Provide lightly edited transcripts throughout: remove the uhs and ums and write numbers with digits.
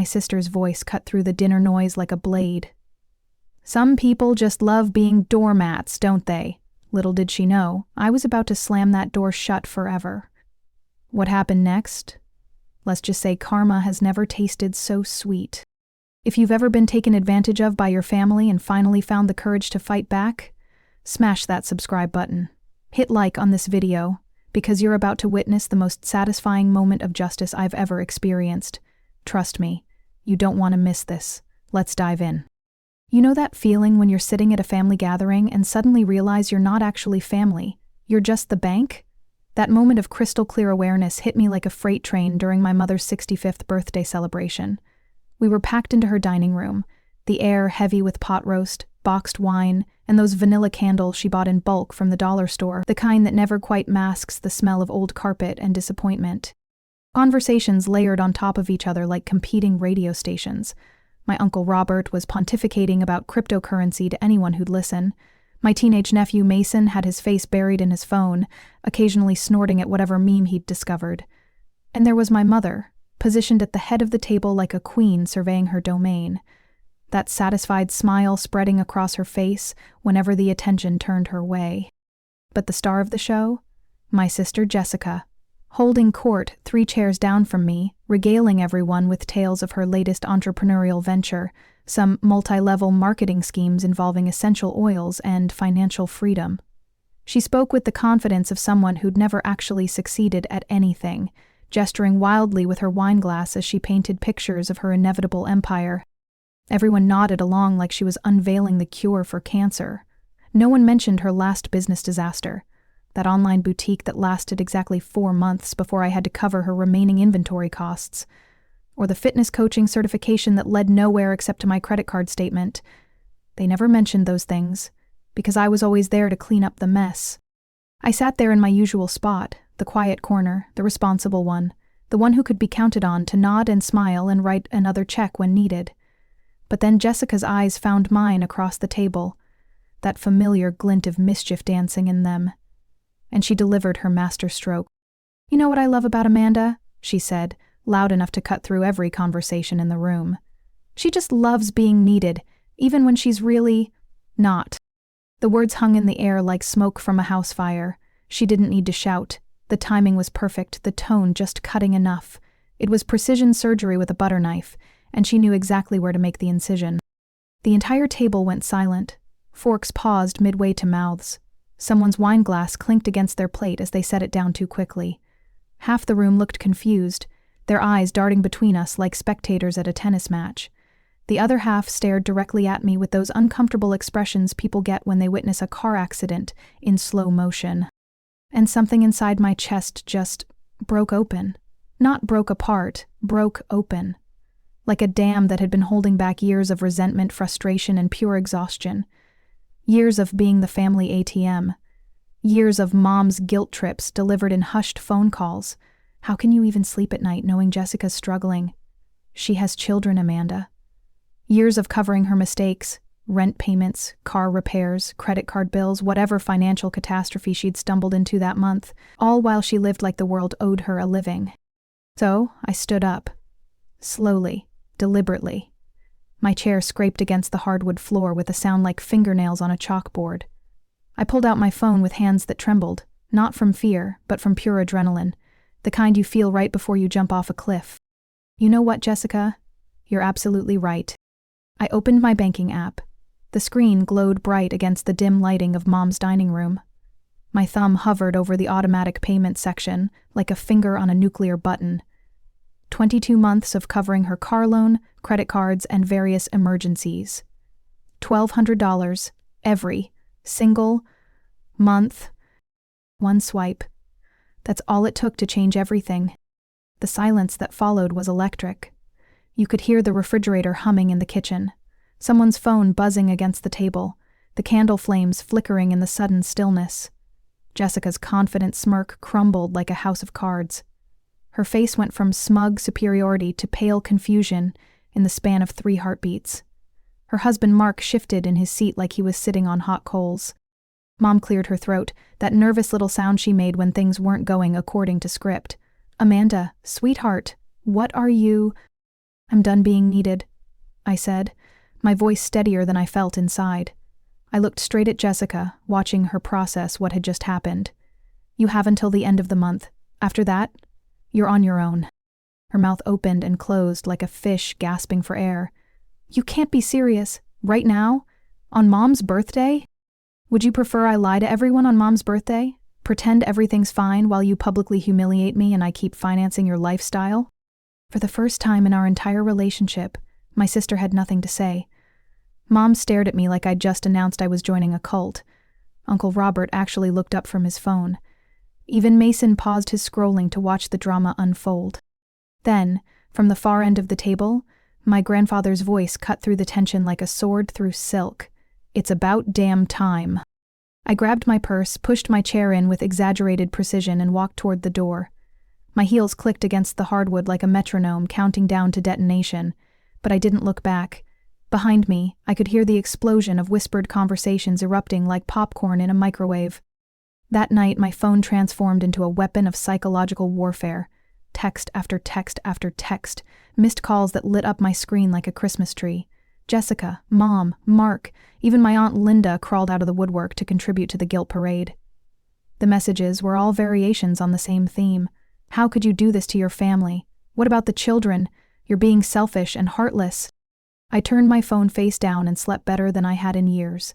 My sister's voice cut through the dinner noise like a blade. Some people just love being doormats, don't they? Little did she know, I was about to slam that door shut forever. What happened next? Let's just say karma has never tasted so sweet. If you've ever been taken advantage of by your family and finally found the courage to fight back, smash that subscribe button. Hit like on this video, because you're about to witness the most satisfying moment of justice I've ever experienced. Trust me, you don't want to miss this. Let's dive in. You know that feeling when you're sitting at a family gathering and suddenly realize you're not actually family, you're just the bank? That moment of crystal clear awareness hit me like a freight train during my mother's 65th birthday celebration. We were packed into her dining room, the air heavy with pot roast, boxed wine, and those vanilla candles she bought in bulk from the dollar store, the kind that never quite masks the smell of old carpet and disappointment. Conversations layered on top of each other like competing radio stations. My Uncle Robert was pontificating about cryptocurrency to anyone who'd listen. My teenage nephew Mason had his face buried in his phone, occasionally snorting at whatever meme he'd discovered. And there was my mother, positioned at the head of the table like a queen surveying her domain, that satisfied smile spreading across her face whenever the attention turned her way. But the star of the show? My sister Jessica, holding court 3 chairs down from me, regaling everyone with tales of her latest entrepreneurial venture, some multi-level marketing schemes involving essential oils and financial freedom. She spoke with the confidence of someone who'd never actually succeeded at anything, gesturing wildly with her wine glass as she painted pictures of her inevitable empire. Everyone nodded along like she was unveiling the cure for cancer. No one mentioned her last business disaster, that online boutique that lasted exactly 4 months before I had to cover her remaining inventory costs, or the fitness coaching certification that led nowhere except to my credit card statement. They never mentioned those things, because I was always there to clean up the mess. I sat there in my usual spot, the quiet corner, the responsible one, the one who could be counted on to nod and smile and write another check when needed. But then Jessica's eyes found mine across the table, that familiar glint of mischief dancing in them. And she delivered her masterstroke. "You know what I love about Amanda?" she said, loud enough to cut through every conversation in the room. "She just loves being needed, even when she's really not." The words hung in the air like smoke from a house fire. She didn't need to shout. The timing was perfect, the tone just cutting enough. It was precision surgery with a butter knife, and she knew exactly where to make the incision. The entire table went silent. Forks paused midway to mouths. Someone's wine glass clinked against their plate as they set it down too quickly. Half the room looked confused, their eyes darting between us like spectators at a tennis match. The other half stared directly at me with those uncomfortable expressions people get when they witness a car accident in slow motion. And something inside my chest just broke open. Not broke apart, broke open. Like a dam that had been holding back years of resentment, frustration, and pure exhaustion. Years of being the family ATM. Years of mom's guilt trips delivered in hushed phone calls. How can you even sleep at night knowing Jessica's struggling? She has children, Amanda. Years of covering her mistakes, rent payments, car repairs, credit card bills, whatever financial catastrophe she'd stumbled into that month, all while she lived like the world owed her a living. So I stood up. Slowly, deliberately. My chair scraped against the hardwood floor with a sound like fingernails on a chalkboard. I pulled out my phone with hands that trembled, not from fear, but from pure adrenaline, the kind you feel right before you jump off a cliff. You know what, Jessica? You're absolutely right. I opened my banking app. The screen glowed bright against the dim lighting of Mom's dining room. My thumb hovered over the automatic payment section like a finger on a nuclear button. 22 months of covering her car loan, credit cards, and various emergencies. $1,200 every single month. One swipe. That's all it took to change everything. The silence that followed was electric. You could hear the refrigerator humming in the kitchen, someone's phone buzzing against the table, the candle flames flickering in the sudden stillness. Jessica's confident smirk crumbled like a house of cards. Her face went from smug superiority to pale confusion in the span of 3 heartbeats. Her husband Mark shifted in his seat like he was sitting on hot coals. Mom cleared her throat, that nervous little sound she made when things weren't going according to script. "Amanda, sweetheart, what are you?" I'm done being needed, I said, my voice steadier than I felt inside. I looked straight at Jessica, watching her process what had just happened. You have until the end of the month. After that, you're on your own. Her mouth opened and closed like a fish gasping for air. You can't be serious. Right now? On Mom's birthday? Would you prefer I lie to everyone on Mom's birthday? Pretend everything's fine while you publicly humiliate me and I keep financing your lifestyle? For the first time in our entire relationship, my sister had nothing to say. Mom stared at me like I'd just announced I was joining a cult. Uncle Robert actually looked up from his phone. Even Mason paused his scrolling to watch the drama unfold. Then, from the far end of the table, my grandfather's voice cut through the tension like a sword through silk. It's about damn time. I grabbed my purse, pushed my chair in with exaggerated precision, and walked toward the door. My heels clicked against the hardwood like a metronome counting down to detonation, but I didn't look back. Behind me, I could hear the explosion of whispered conversations erupting like popcorn in a microwave. That night, my phone transformed into a weapon of psychological warfare. Text after text after text, missed calls that lit up my screen like a Christmas tree. Jessica, Mom, Mark, even my Aunt Linda crawled out of the woodwork to contribute to the guilt parade. The messages were all variations on the same theme. How could you do this to your family? What about the children? You're being selfish and heartless. I turned my phone face down and slept better than I had in years.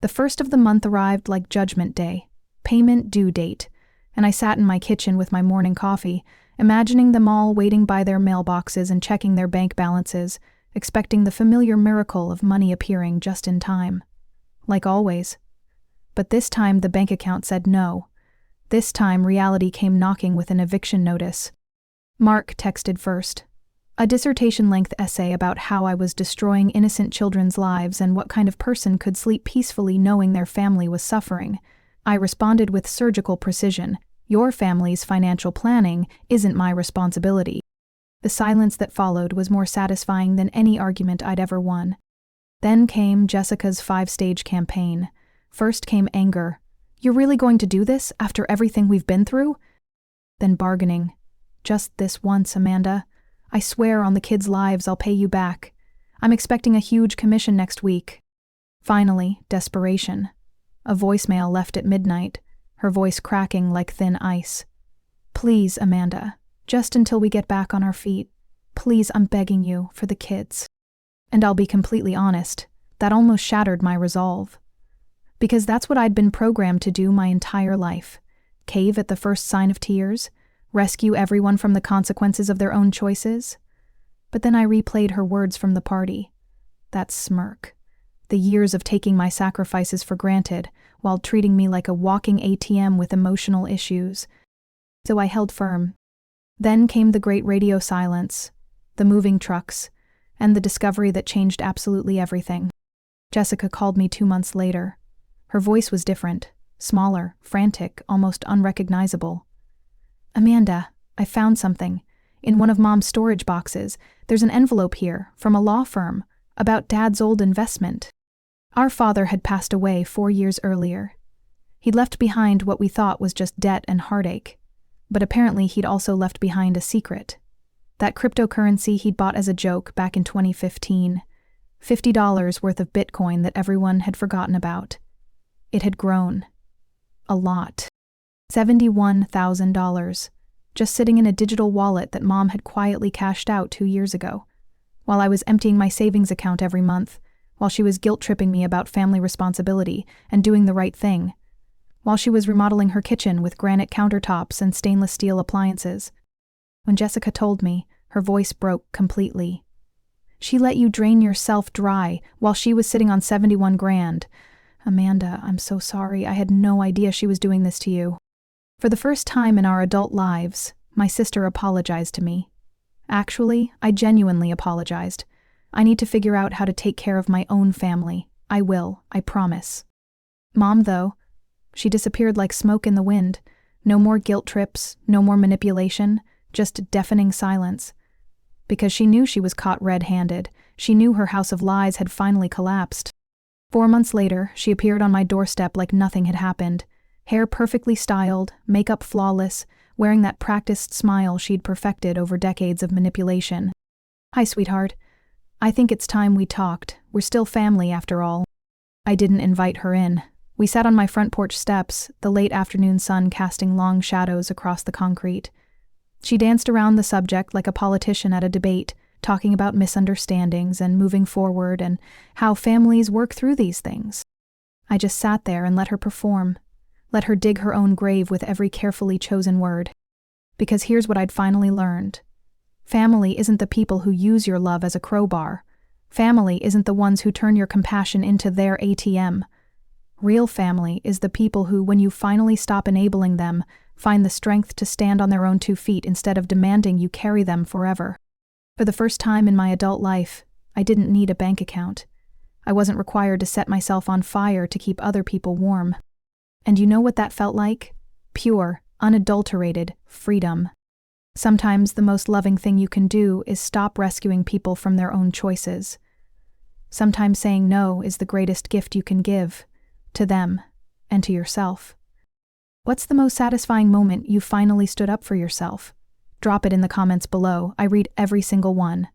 The first of the month arrived like Judgment Day, payment due date, and I sat in my kitchen with my morning coffee, imagining them all waiting by their mailboxes and checking their bank balances, expecting the familiar miracle of money appearing just in time. Like always. But this time the bank account said no. This time reality came knocking with an eviction notice. Mark texted first. A dissertation-length essay about how I was destroying innocent children's lives and what kind of person could sleep peacefully knowing their family was suffering. I responded with surgical precision. Your family's financial planning isn't my responsibility. The silence that followed was more satisfying than any argument I'd ever won. Then came Jessica's 5-stage campaign. First came anger. You're really going to do this after everything we've been through? Then bargaining. Just this once, Amanda. I swear on the kids' lives I'll pay you back. I'm expecting a huge commission next week. Finally, desperation. A voicemail left at midnight, her voice cracking like thin ice. Please, Amanda, just until we get back on our feet. Please, I'm begging you, for the kids. And I'll be completely honest, that almost shattered my resolve. Because that's what I'd been programmed to do my entire life. Cave at the first sign of tears, rescue everyone from the consequences of their own choices. But then I replayed her words from the party. That smirk. The years of taking my sacrifices for granted, while treating me like a walking ATM with emotional issues. So I held firm. Then came the great radio silence, the moving trucks, and the discovery that changed absolutely everything. Jessica called me 2 months later. Her voice was different, smaller, frantic, almost unrecognizable. Amanda, I found something. In one of Mom's storage boxes, there's an envelope here, from a law firm, about Dad's old investment. Our father had passed away 4 years earlier. He'd left behind what we thought was just debt and heartache. But apparently he'd also left behind a secret. That cryptocurrency he'd bought as a joke back in 2015. $50 worth of Bitcoin that everyone had forgotten about. It had grown. A lot. $71,000. Just sitting in a digital wallet that Mom had quietly cashed out 2 years ago. While I was emptying my savings account every month. While she was guilt-tripping me about family responsibility and doing the right thing. While she was remodeling her kitchen with granite countertops and stainless steel appliances. When Jessica told me, her voice broke completely. She let you drain yourself dry while she was sitting on 71 grand. Amanda, I'm so sorry. I had no idea she was doing this to you. For the first time in our adult lives, my sister apologized to me. Actually, I genuinely apologized. I need to figure out how to take care of my own family. I will, I promise. Mom, though, she disappeared like smoke in the wind. No more guilt trips, no more manipulation, just deafening silence. Because she knew she was caught red-handed. She knew her house of lies had finally collapsed. 4 months later, she appeared on my doorstep like nothing had happened. Hair perfectly styled, makeup flawless, wearing that practiced smile she'd perfected over decades of manipulation. Hi, sweetheart. I think it's time we talked. We're still family after all. I didn't invite her in. We sat on my front porch steps, the late afternoon sun casting long shadows across the concrete. She danced around the subject like a politician at a debate, talking about misunderstandings and moving forward and how families work through these things. I just sat there and let her perform, let her dig her own grave with every carefully chosen word. Because here's what I'd finally learned. Family isn't the people who use your love as a crowbar. Family isn't the ones who turn your compassion into their ATM. Real family is the people who, when you finally stop enabling them, find the strength to stand on their own 2 feet instead of demanding you carry them forever. For the first time in my adult life, I didn't need a bank account. I wasn't required to set myself on fire to keep other people warm. And you know what that felt like? Pure, unadulterated freedom. Sometimes the most loving thing you can do is stop rescuing people from their own choices. Sometimes saying no is the greatest gift you can give, to them and to yourself. What's the most satisfying moment you finally stood up for yourself? Drop it in the comments below. I read every single one.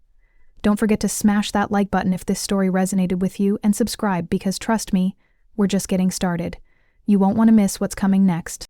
Don't forget to smash that like button if this story resonated with you, and subscribe because trust me, we're just getting started. You won't want to miss what's coming next.